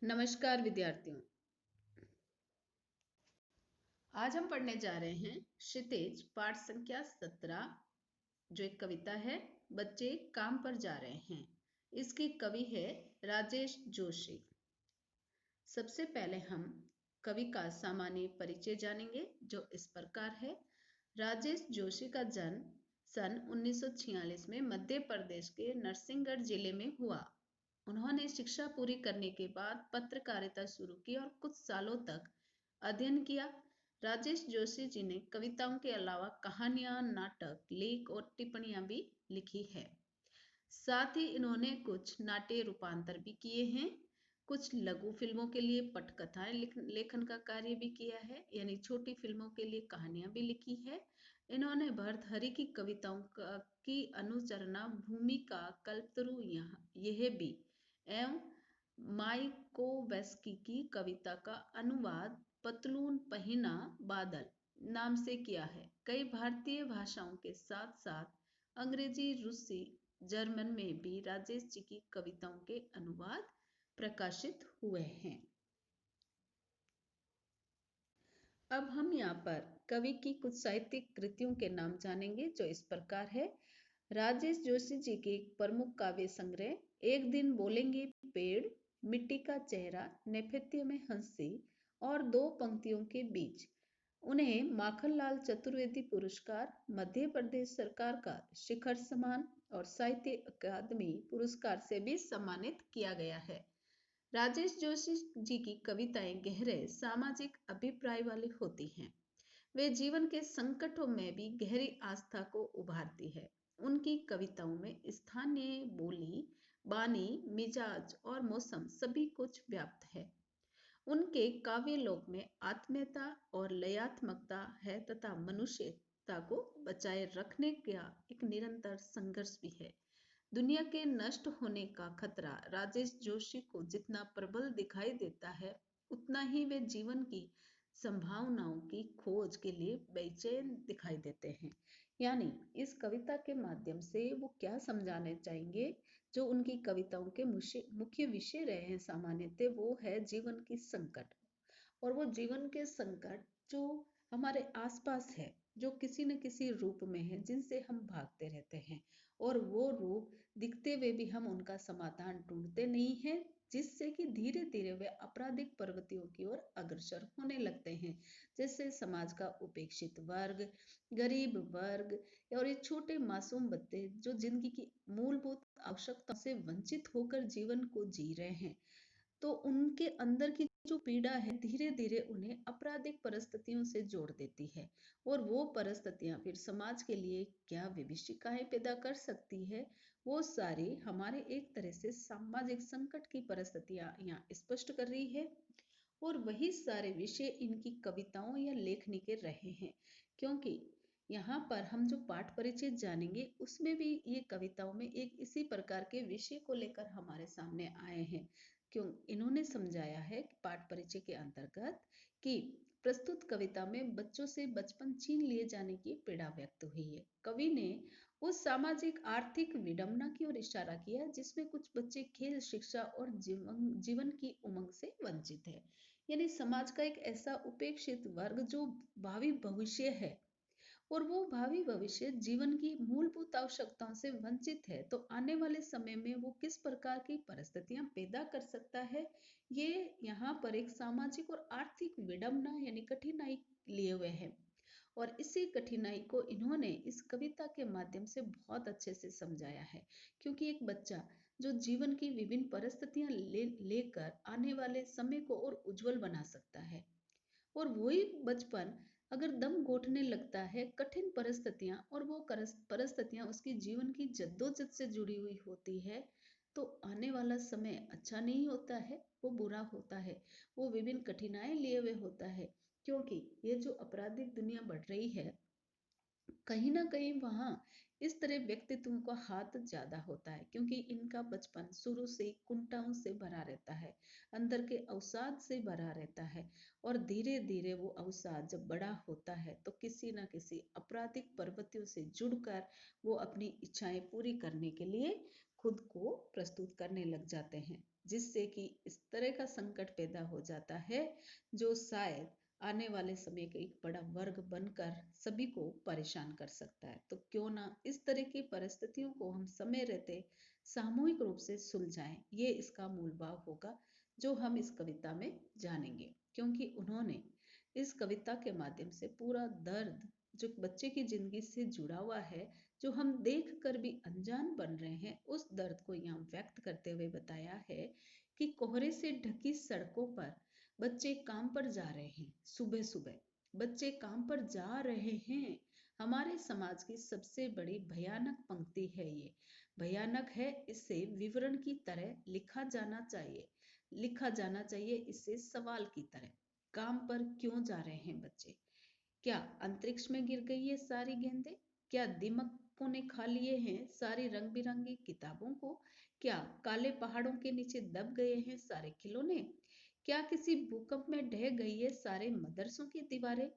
नमस्कार विद्यार्थियों। आज हम पढ़ने जा रहे हैं क्षितिज पाठ संख्या 17, जो एक कविता है। बच्चे काम पर जा रहे हैं। इसके कवि है राजेश जोशी। सबसे पहले हम कवि का सामान्य परिचय जानेंगे, जो इस प्रकार है। राजेश जोशी का जन्म सन 1946 में मध्य प्रदेश के नरसिंहगढ़ जिले में हुआ। उन्होंने शिक्षा पूरी करने के बाद पत्रकारिता शुरू की और कुछ सालों तक अध्ययन किया। राजेश जोशी जी ने कविताओं के अलावा कहानियां, नाटक, लेख और टिप्पणियां भी लिखी है। साथ ही इन्होंने कुछ नाट्य रूपांतर भी किए हैं। कुछ लघु फिल्मों के लिए पटकथाएं लेखन का कार्य भी किया है, यानी छोटी फिल्मों के लिए कहानियां भी लिखी है। इन्होंने भर्तृहरि की कविताओं की अनुचरना भूमिका, कल्पतरु यह भी एवं मायाकोव्स्की की कविता का अनुवाद पतलून पहिना बादल नाम से किया है। कई भारतीय भाषाओं के साथ साथ अंग्रेजी, रूसी, जर्मन में भी राजेश जी की कविताओं के अनुवाद प्रकाशित हुए हैं। अब हम यहाँ पर कवि की कुछ साहित्यिक कृतियों के नाम जानेंगे, जो इस प्रकार है। राजेश जोशी जी के एक प्रमुख काव्य संग्रह एक दिन बोलेंगे पेड़, मिट्टी का चेहरा, नेपथ्य में हंसी और दो पंक्तियों के बीच। उन्हें माखनलाल चतुर्वेदी पुरस्कार, मध्य प्रदेश सरकार का शिखर सम्मान और साहित्य अकादमी पुरस्कार से भी सम्मानित किया गया है। राजेश जोशी जी की कविताएं गहरे सामाजिक अभिप्राय वाली होती हैं। वे जीवन के संकटों में भी गहरी आस्था को उभारती है। उनकी कविताओं में स्थानीय बोली, बानी, मिजाज और मौसम सभी कुछ व्याप्त है। उनके काव्य लोक में आत्मीयता और लयात्मकता है तथा मनुष्यता को बचाए रखने का एक निरंतर संघर्ष भी है। दुनिया के नष्ट होने का खतरा राजेश जोशी को जितना प्रबल दिखाई देता है, उतना ही वे जीवन की संभावनाओं की खोज के लिए बेचैन दिखाई देते हैं। यानी इस कविता के माध्यम से वो क्या समझाने चाहेंगे, जो उनकी कविताओं के मुख्य विषय रहे हैं सामान्यतः, वो है जीवन की संकट। और वो जीवन के संकट जो हमारे आसपास है, जो किसी न किसी रूप में है, जिनसे हम भागते रहते हैं, और वो रूप दिखते हुए भी हम उनका समाधान ढूंढते नहीं हैं, जिससे कि धीरे धीरे वे आपराधिक प्रवृत्तियों की ओर अग्रसर होने लगते हैं। जैसे समाज का उपेक्षित वर्ग, गरीब वर्ग और ये छोटे मासूम बच्चे जो जिंदगी की मूलभूत आवश्यकताओं से वंचित होकर जीवन को जी रहे हैं, तो उनके अंदर की जो पीड़ा है धीरे धीरे उन्हें आपराधिक परिस्थितियों से जोड़ देती है। और वो परिस्थितियां फिर समाज के लिए क्या विभीषिकाएं पैदा कर सकती है, वो सारी हमारे एक तरह से सामाजिक संकट की परिस्थितियां यहाँ स्पष्ट कर रही है। और वही सारे विषय इनकी कविताओं या लेखनी के रहे हैं, क्योंकि यहाँ पर हम जो पाठ परिचय जानेंगे उसमें भी ये कविताओं में एक इसी प्रकार के विषय को लेकर हमारे सामने आए हैं। क्यों इन्होंने समझाया है कि पाठ परिचय के अंतर्गत कि प्रस्तुत कविता में बच्चों से बचपन छीन लिए जाने की पीड़ा व्यक्त हुई है। कवि ने उस सामाजिक आर्थिक विडंबना की ओर इशारा किया जिसमें कुछ बच्चे खेल, शिक्षा और जीवन की उमंग से वंचित है। यानी समाज का एक ऐसा उपेक्षित वर्ग जो भावी भविष्य है, और वो भावी भविष्य जीवन की मूलभूत आवश्यकताओं से वंचित है, तो आने वाले समय में वो किस प्रकार की परिस्थितियां पैदा कर सकता है, ये यहाँ पर एक सामाजिक और आर्थिक विडंबना यानी कठिनाई लिए हुए है। और इसी कठिनाई को इन्होंने इस कविता के माध्यम से बहुत अच्छे से समझाया है। क्योंकि एक बच्चा जो जीवन की विभिन्न परिस्थितियां लेकर आने वाले समय को और उज्जवल बना सकता है, और वही बचपन अगर दम घोटने लगता है कठिन परिस्थितियां, और वो परिस्थितियां उसकी जीवन की जद्दोजहद से जुड़ी हुई होती है, तो आने वाला समय अच्छा नहीं होता है, वो बुरा होता है, वो विभिन्न कठिनाई लिए हुए होता है। क्योंकि ये जो आपराधिक दुनिया बढ़ रही है, कहीं ना कहीं वहां इस तरह व्यक्तित्व का हाथ ज्यादा होता है, क्योंकि इनका बचपन शुरू से ही कुंठाओं से भरा रहता है, अंदर के अवसाद से भरा रहता है। और धीरे धीरे वो अवसाद जब बड़ा होता है तो किसी न किसी आपराधिक प्रवृत्तियों से जुड़कर वो अपनी इच्छाएं पूरी करने के लिए खुद को प्रस्तुत करने लग जाते हैं। जिससे कि इस तरह का संकट पैदा हो जाता है जो शायद आने वाले समय का एक बड़ा वर्ग बनकर सभी को परेशान कर सकता है। तो क्यों ना इस तरह की परिस्थितियों को हम समय रहते सामूहिक रूप से सुलझाएं। ये इसका मूल भाव होगा जो हम इस कविता में जानेंगे, क्योंकि उन्होंने इस कविता के माध्यम से पूरा दर्द जो बच्चे की जिंदगी से जुड़ा हुआ है, जो हम देख कर भी अनजान बन रहे हैं, उस दर्द को यहाँ व्यक्त करते हुए बताया है कि कोहरे से ढकी सड़कों पर बच्चे काम पर जा रहे हैं। सुबह सुबह बच्चे काम पर जा रहे हैं। हमारे समाज की सबसे बड़ी भयानक पंक्ति है ये। भयानक है, इसे विवरण की तरह लिखा जाना चाहिए इसे सवाल की तरह। काम पर क्यों जा रहे हैं बच्चे? क्या अंतरिक्ष में गिर गई है सारी गेंदें? क्या दीमकों ने खा लिए हैं सारी रंग बिरंगी किताबों को? क्या काले पहाड़ों के नीचे दब गए हैं सारे खिलौने? क्या किसी भूकंप में ढह गई है सारे मदरसों की दीवारें?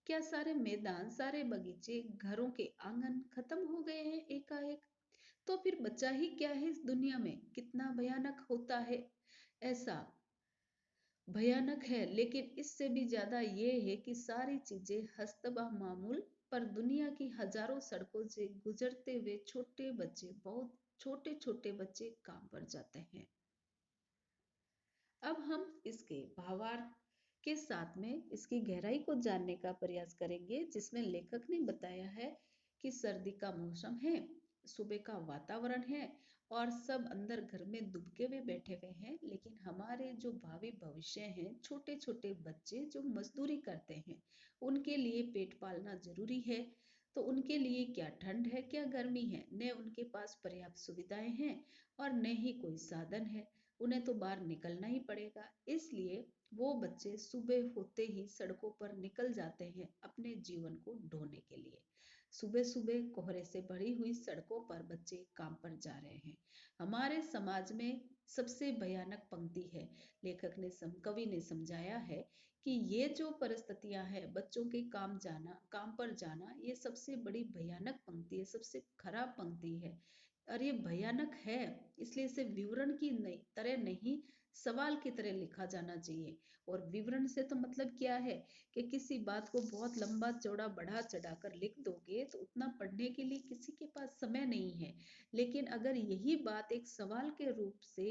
क्या सारे मैदान, सारे बगीचे, घरों के आंगन खत्म हो गए हैं एकाएक? तो फिर बचा ही क्या है इस दुनिया में? कितना भयानक होता है ऐसा। भयानक है, लेकिन इससे भी ज्यादा ये है कि सारी चीजें हस्तबा मामूल, पर दुनिया की हजारों सड़कों से गुजरते हुए छोटे बच्चे, बहुत छोटे छोटे बच्चे काम पर जाते हैं। अब हम इसके भावार्थ के साथ में इसकी गहराई को जानने का प्रयास करेंगे, जिसमें लेखक ने बताया है कि सर्दी का मौसम है, सुबह का वातावरण है और सब अंदर घर में दुबके हुए बैठे हुए हैं, लेकिन हमारे जो भावी भविष्य हैं, छोटे छोटे बच्चे जो मजदूरी करते हैं, उनके लिए पेट पालना जरूरी है। तो उनके लिए क्या ठंड है, क्या गर्मी है, न उनके पास पर्याप्त सुविधाएं हैं और न ही कोई साधन है। उन्हें तो बाहर निकलना ही पड़ेगा। इसलिए वो बच्चे सुबह होते ही सड़कों पर निकल जाते हैं अपने जीवन को ढोने के लिए। सुबह सुबह कोहरे से भरी हुई सड़कों पर बच्चे काम पर जा रहे हैं। हमारे समाज में सबसे भयानक पंक्ति है। लेखक ने कवि ने समझाया है कि ये जो परिस्थितियां हैं, बच्चों के काम पर जाना, ये सबसे बड़ी भयानक पंक्ति है, सबसे खराब पंक्ति है। और ये भयानक है, इसलिए इसे विवरण की तरह नहीं, सवाल की तरह लिखा जाना चाहिए। और विवरण से तो मतलब क्या है कि किसी बात को बहुत लंबा चौड़ा बढ़ा चढ़ाकर लिख दोगे तो उतना पढ़ने के लिए किसी के पास समय नहीं है। लेकिन अगर यही बात एक सवाल के रूप से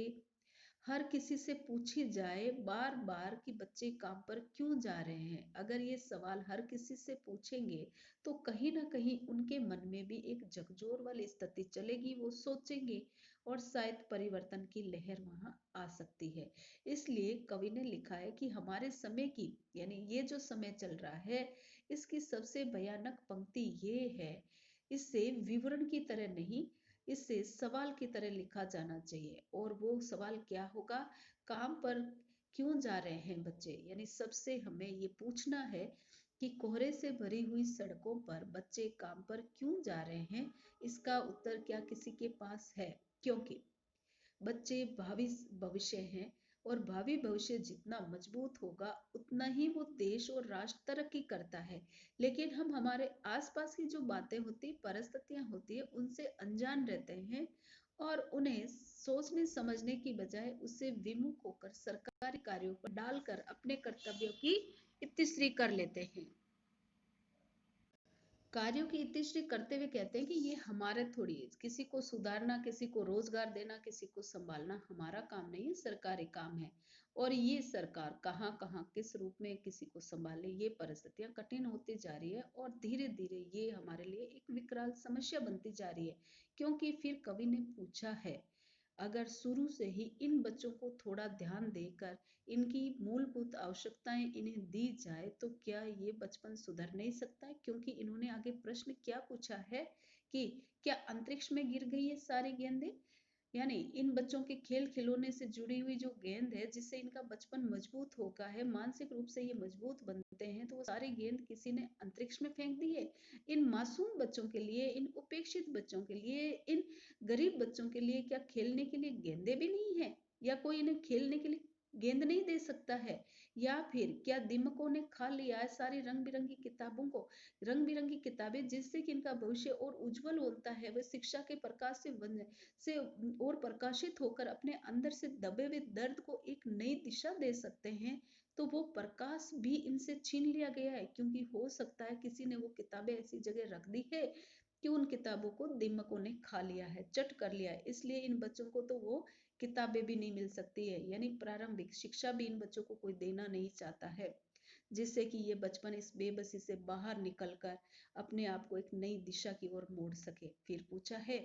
हर किसी से पूछी जाए बार बार कि बच्चे काम पर क्यों जा रहे हैं, अगर ये सवाल हर किसी से पूछेंगे तो कहीं ना कहीं उनके मन में भी एक झकझोर वाली स्थिति चलेगी, वो सोचेंगे और शायद परिवर्तन की लहर वहां आ सकती है। इसलिए कवि ने लिखा है कि हमारे समय की, यानी ये जो समय चल रहा है, इसकी सबसे भयानक पंक्ति ये है, इसे विवरण की तरह नहीं, इसे सवाल की तरह लिखा जाना चाहिए। और वो सवाल क्या होगा? काम पर क्यों जा रहे हैं बच्चे, यानी सबसे हमें ये पूछना है कि कोहरे से भरी हुई सड़कों पर बच्चे काम पर क्यों जा रहे हैं। इसका उत्तर क्या किसी के पास है? क्योंकि बच्चे भावी भविष्य हैं और भावी भविष्य जितना मजबूत होगा उतना ही वो देश और राष्ट्र तरक्की करता है। लेकिन हम हमारे आसपास की जो बातें होती, परिस्थितियां होती है, उनसे अनजान रहते हैं और उन्हें सोचने समझने की बजाय उससे विमुख होकर सरकारी कार्यों पर डालकर अपने कर्तव्यों की इतिश्री कर लेते हैं। कार्यों की इतिश्री करते हुए कहते हैं कि ये हमारे थोड़ी है, किसी को सुधारना, किसी को रोजगार देना, किसी को संभालना हमारा काम नहीं है, सरकारी काम है। और ये सरकार कहाँ कहाँ किस रूप में किसी को संभाले, ये परिस्थितियां कठिन होती जा रही है और धीरे धीरे ये हमारे लिए एक विकराल समस्या बनती जा रही है। क्योंकि फिर कवि ने पूछा है, अगर शुरू से ही इन बच्चों को थोड़ा ध्यान देकर इनकी मूलभूत आवश्यकताएं इन्हें दी जाए तो क्या ये बचपन सुधर नहीं सकता है? क्योंकि इन्होंने आगे प्रश्न क्या पूछा है कि क्या अंतरिक्ष में गिर गई है सारी गेंदें, यानी इन बच्चों के खेल खिलौने से जुड़ी हुई जो गेंद है जिससे इनका बचपन मजबूत होगा है, मानसिक रूप से ये मजबूत बनते हैं, तो वो सारी गेंद किसी ने अंतरिक्ष में फेंक दी है। इन मासूम बच्चों के लिए, इन उपेक्षित बच्चों के लिए, इन गरीब बच्चों के लिए क्या खेलने के लिए गेंदे भी नहीं है, या कोई इन्हें खेलने के लिए गेंद नहीं दे सकता है? या फिर क्या दीमकों ने खा लिया है सारी रंग बिरंगी किताबों को? रंग बिरंगी किताबें जिससे कि इनका भविष्य और उज्जवल होता है, वह शिक्षा के प्रकाश से और प्रकाशित होकर अपने अंदर से दबे हुए दर्द को एक नई दिशा दे सकते हैं। तो वो प्रकाश भी इनसे छीन लिया गया है, क्योंकि हो सकता है किसी ने वो किताबें ऐसी जगह रख दी है कि उन किताबों को दीमकों ने खा लिया है, चट कर लिया है, इसलिए इन बच्चों को तो वो किताबें भी नहीं मिल सकती है, यानी प्रारंभिक शिक्षा भी इन बच्चों को कोई देना नहीं चाहता है, जिससे कि ये बचपन इस बेबसी से बाहर निकलकर अपने आप को एक नई दिशा की ओर मोड़ सके। फिर पूछा है,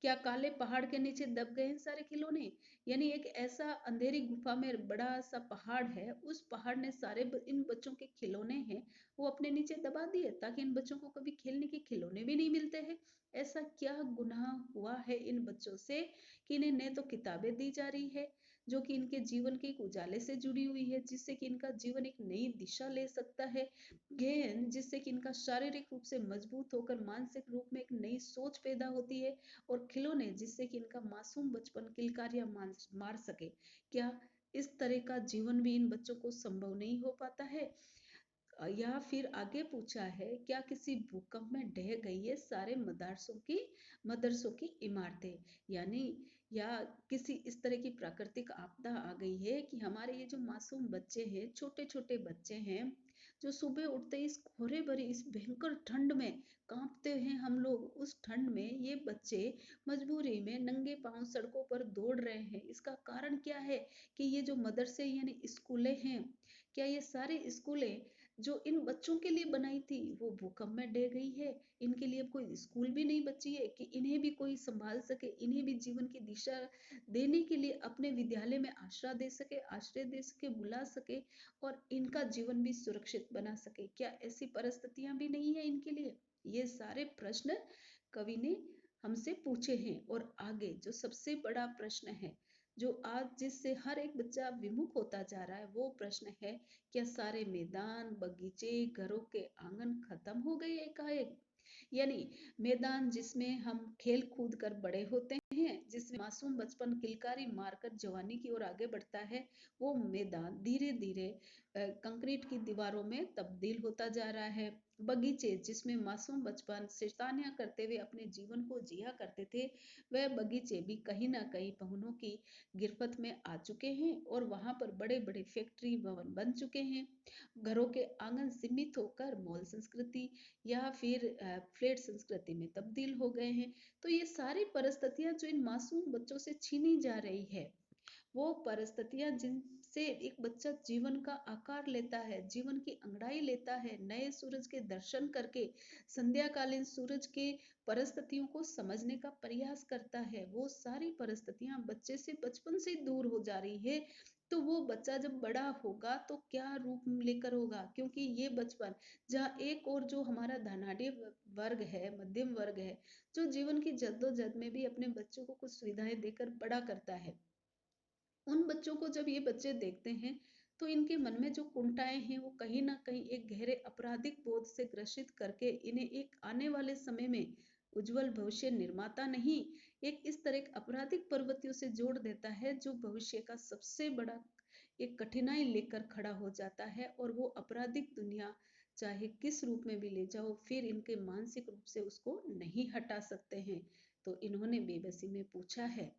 क्या काले पहाड़ के नीचे दब गए हैं सारे खिलौने? यानी एक ऐसा अंधेरी गुफा में बड़ा सा पहाड़ है, उस पहाड़ ने सारे इन बच्चों के खिलौने हैं वो अपने नीचे दबा दिए, ताकि इन बच्चों को कभी खेलने के खिलौने भी नहीं मिलते हैं। ऐसा क्या गुनाह हुआ है इन बच्चों से कि इन्हें न तो किताबें दी जा रही है जो कि इनके जीवन के एक उजाले से जुड़ी हुई है, जिससे कि इनका जीवन एक नई दिशा ले सकता है, गेंद जिससे कि इनका शारीरिक रूप से मजबूत होकर मानसिक रूप में एक नई सोच पैदा होती है, और खिलौने जिससे कि इनका मासूम बचपन किलकारियां मार सके। क्या इस तरह का जीवन भी इन बच्चों को संभव नहीं हो पाता है? या फिर आगे पूछा है, क्या किसी भूकंप में ढह गई है सारे मदरसों की इमारतें? यानी या किसी इस तरह की प्राकृतिक आपदा आ गई है कि हमारे ये जो मासूम बच्चे हैं, छोटे छोटे बच्चे हैं, जो सुबह उठते ही इस कोहरे भरी इस भयंकर ठंड में कांपते हैं, हम लोग उस ठंड में ये बच्चे मजबूरी में नंगे पांव सड़कों पर दौड़ रहे हैं। इसका कारण क्या है कि ये जो मदरसे यानी स्कूलें हैं, क्या ये सारी स्कूलें जो इन बच्चों के लिए बनाई थी वो भूकंप में ढह गई है? इनके लिए अब कोई स्कूल भी नहीं बची है कि इन्हें भी कोई संभाल सके, इन्हें भी जीवन की दिशा देने के लिए अपने विद्यालय में आश्रय दे सके, बुला सके, और इनका जीवन भी सुरक्षित बना सके? क्या ऐसी परिस्थितियां भी नहीं है इनके लिए? ये सारे प्रश्न कवि ने हमसे पूछे हैं। और आगे जो सबसे बड़ा प्रश्न है, जो आज जिससे हर एक बच्चा विमुख होता जा रहा है, वो प्रश्न है, क्या सारे मैदान, बगीचे, घरों के आंगन खत्म हो गए एकाएक? यानी मैदान जिसमें हम खेल कूद कर बड़े होते हैं, जिसमें मासूम बचपन किलकारी मारकर जवानी की ओर आगे बढ़ता है, वो मैदान धीरे धीरे कंक्रीट की दीवारों में तब्दील होता जा रहा है। बगीचे जिसमें मासूम बचपन शैतानियां करते हुए अपने जीवन को जिया करते थे, वह बगीचे भी कहीं ना कहीं पहुनों की गिरफ्त में आ चुके हैं, और वहां पर बड़े बड़े फैक्ट्री भवन बन चुके हैं। घरों के आंगन सीमित होकर मॉल संस्कृति या फिर फ्लैट संस्कृति में तब्दील हो गए हैं। तो ये सारी परिस्थितियां जो इन मासूम बच्चों से छीनी जा रही है, वो परिस्थितियां जिनसे एक बच्चा जीवन का आकार लेता है, जीवन की अंगड़ाई लेता है, नए सूरज के दर्शन करके संध्याकालीन सूरज के परिस्थितियों को समझने का प्रयास करता है, वो सारी परिस्थितियां बच्चे से बचपन से दूर हो जा रही है। तो वो बच्चा जब बड़ा होगा तो क्या रूप लेकर होगा? क्योंकि ये बचपन जहाँ एक और जो हमारा धनाढ़ी वर्ग है, मध्यम वर्ग है, जो जीवन की जद्दोजहद में भी अपने बच्चों को कुछ सुविधाएं देकर बड़ा करता है, उन बच्चों को जब ये बच्चे देखते हैं, तो इनके मन में जो कुंठाएं हैं वो कहीं ना कहीं एक गहरे आपराधिक बोध से ग्रसित करके इन्हें एक आने वाले समय में उज्जवल भविष्य निर्माता नहीं, एक इस तरह के आपराधिक प्रवृत्तियों से जोड़ देता है, जो भविष्य का सबसे बड़ा एक कठिनाई लेकर खड़ा हो जाता है। और वो आपराधिक दुनिया चाहे किस रूप में भी ले जाओ, फिर इनके मानसिक रूप से उसको नहीं हटा सकते हैं। तो इन्होंने बेबसी में पूछा है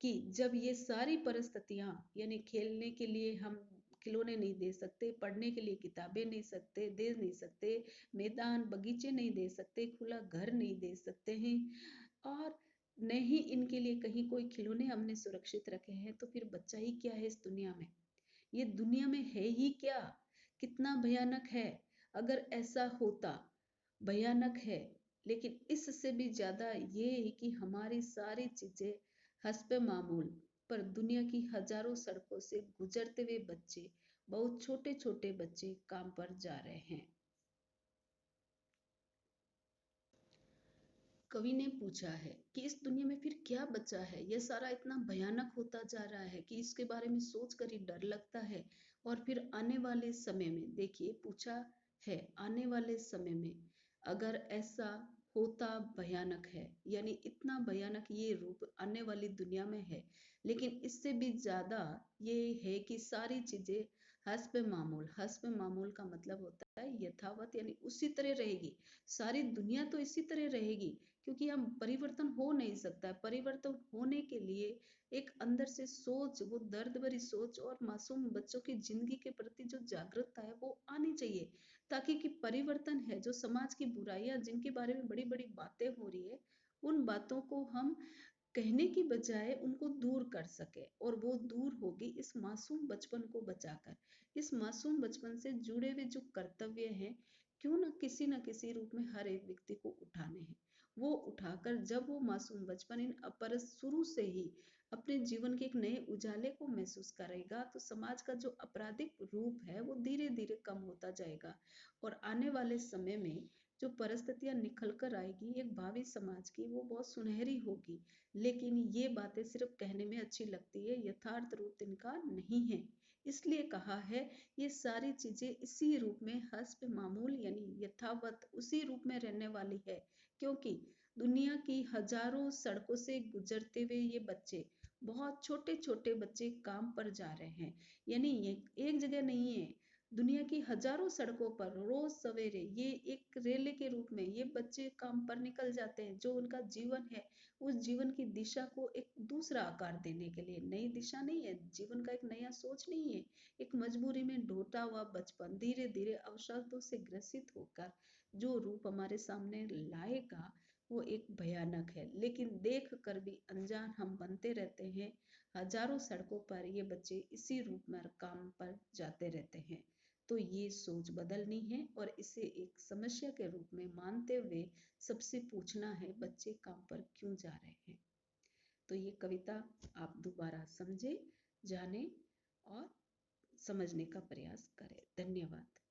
कि जब ये सारी परिस्थितियां, यानी खेलने के लिए हम खिलौने नहीं दे सकते, पढ़ने के लिए किताबें नहीं सकते, मैदान बगीचे नहीं दे सकते, खुला घर नहीं दे सकते हैं, और न ही इनके लिए कहीं कोई खिलौने हमने सुरक्षित रखे हैं, तो फिर बच्चा ही क्या है इस दुनिया में? ये दुनिया में है ही क्या? कितना भयानक है अगर ऐसा होता, भयानक है। लेकिन इससे भी ज्यादा ये है कि हमारी सारी चीजें हस्बे मामूल, पर दुनिया की हजारों सड़कों से गुजरते हुए बच्चे, बहुत छोटे छोटे बच्चे काम पर जा रहे हैं। कवि ने पूछा है कि इस दुनिया में फिर क्या बचा है? यह सारा इतना भयानक होता जा रहा है कि इसके बारे में सोच कर ही डर लगता है। और फिर आने वाले समय में देखिए, पूछा है आने वाले समय में अगर ऐसा होता भयानक है, यानी इतना भयानक ये रूप आने वाली दुनिया में है। लेकिन इससे भी ज्यादा ये है कि सारी चीजें हस्ब मामूल, हस्ब मामूल का मतलब होता है यथावत, यानी उसी तरह रहेगी। सारी दुनिया तो इसी तरह रहेगी, क्योंकि हम परिवर्तन हो नहीं सकता है। परिवर्तन होने के लिए एक अंदर से सोच, वो दर्द भरी सोच और मासूम बच्चों की जिंदगी के प्रति जो जागरूकता है वो आनी चाहिए, ताकि कि परिवर्तन है जो समाज की बुराइयां जिनके बारे में बड़ी बड़ी बातें हो रही है, उन बातों को हम कहने की बजाय उनको दूर कर सके। और वो दूर होगी इस मासूम बचपन को बचाकर। इस मासूम बचपन से जुड़े हुए जो कर्तव्य हैं, क्यों ना किसी रूप में हर एक व्यक्ति को उठाने हैं। वो उठाकर जब वो मासूम बचपन इन अपरस शुरू से ही अपने जीवन के एक नए उजाले को महसूस करेगा, तो समाज का जो आपराधिक रूप है वो धीरे धीरे कम होता जाएगा। और आने वाले समय में जो परिस्थितियां निखल कर आएगी एक भावी समाज की, वो बहुत सुनहरी होगी। लेकिन ये बातें सिर्फ कहने में अच्छी लगती है, यथार्थ रूप इनका नहीं है। इसलिए कहा है ये सारी चीजें इसी रूप में हस्ब मामूल यानी यथावत उसी रूप में रहने वाली है। क्योंकि दुनिया की हजारों सड़कों से गुजरते हुए ये बच्चे, बहुत छोटे छोटे बच्चे काम पर जा रहे हैं, यानी ये एक जगह नहीं है, दुनिया की हजारों सड़कों पर रोज सवेरे ये एक रेले के रूप में ये बच्चे काम पर निकल जाते हैं। जो उनका जीवन है, उस जीवन की दिशा को एक दूसरा आकार देने के लिए, नई दिशा नहीं है, जीवन का एक नया सोच नहीं है, एक मजबूरी में ढोता हुआ बचपन धीरे धीरे अवसादों से ग्रसित होकर जो रूप हमारे सामने लाएगा वो एक भयानक है। लेकिन देख कर भी अनजान हम बनते रहते हैं। हजारों सड़कों पर ये बच्चे इसी रूप में काम पर जाते रहते हैं। तो ये सोच बदलनी है और इसे एक समस्या के रूप में मानते हुए सबसे पूछना है बच्चे काम पर क्यों जा रहे हैं। तो ये कविता आप दोबारा समझे, जाने और समझने का प्रयास करें। धन्यवाद।